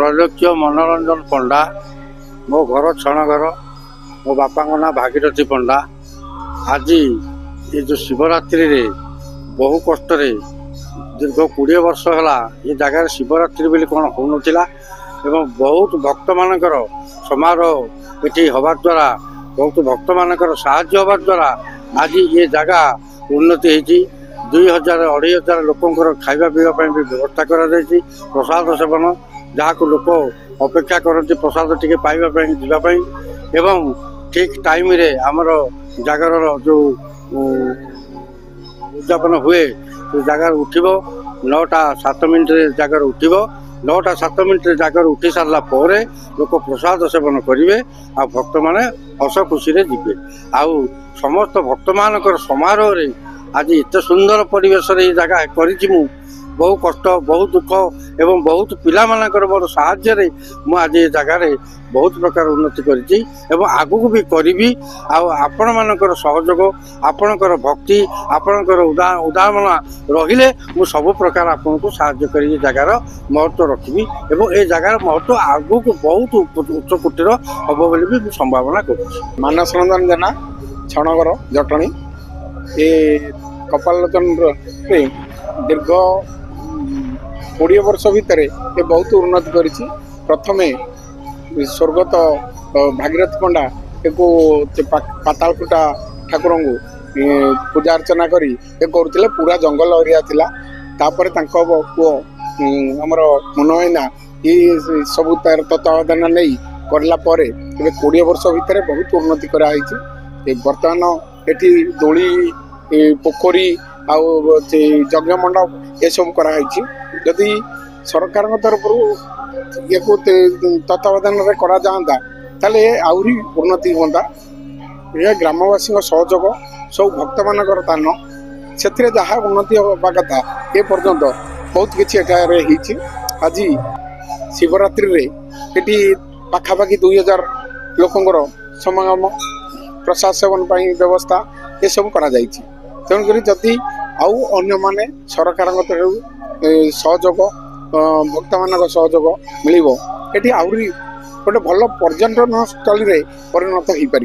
त्रैलोक्य मनोरंजन पंडा। मो घर छणघर। मो बापा ना भागीरथी पंडा। आज ये जो शिवरात्रि रे बहु कष्ट दीर्घ 20 वर्ष है ये जगार शिवरात्रि बोली कौन हो नाला एवं बहुत भक्त मानकर समारोह ये हवा द्वारा बहुत भक्त मानकर साहाय्य हवा द्वारा आज ये जगह उन्नति होती। 2000-2500 लोकंर खाଇବା पीवा भी व्यवस्था कर प्रसाद सेवन जहाँ को लोक अपेक्षा करती प्रसाद टी पाइबापी जावाई एवं ठीक टाइम रे आमर जगार जो उद्यापन हुए जगार उठब 9:07 जगार उठब 9:07 जगार उठी सारा पर लोक प्रसाद सेवन करेंगे आ भक्त मैंने हस खुशी जी आउ समस्त भक्त मान समारोह रे आज एत सुंदर परिवेश ये जगह करी बहु कष्ट बहुत दुख एवं बहुत पिला मानकर मोर साहाय्य रे मु आज ये जगह बहुत प्रकार उन्नति करी आगू भी करी आपण मानकर सहयोग आपणकर भक्ति आपणकर उदाहरण रहिले मु सब प्रकार आपन को साहाय्य करी जगार महत्व रखी एवं ए जगार महत्व आगू को बहुत उच्च कोटीर हम बोली भी संभावना कर। मानस रंजन जेना छणगर जटणी ये कपालोचन दीर्घ 20 वर्ष भितर ये बहुत उन्नति करी। प्रथमे स्वर्गत भागीरथ पंडा एको पातालकुटा ठाकुर को पूजा अर्चना करी करुले पूरा जंगल एरिया थिला। तापर तांको पुओ हमर मनोयना ये सब तार तत्वावधान नहीं करला परे 20 वर्ष भितर बहुत उन्नति कराई। बर्तमान एटी दोली पोखरी यज्ञ मंडप ये सब कराई। जदि सरकार तरफ ये तत्वावधान करा जाता ताले आउरी उन्नति होता। ये ग्रामवासी सहयोग सब भक्त मानकर दान से जहाँ उन्नति होगा कथा ए पर्यंत बहुत किसी आज शिवरात्रि रे ये पाखापाखि 2000 लोकंर समागम प्रसाद सेवन व्यवस्था ये सब करा जायछि। तेणुक जदि आउ अन्य माने सरकार तरफ सहयोग भक्त मान सहयोग मिल ये आउरी गोटे भल पर्यटन स्थली परिणत हो पार।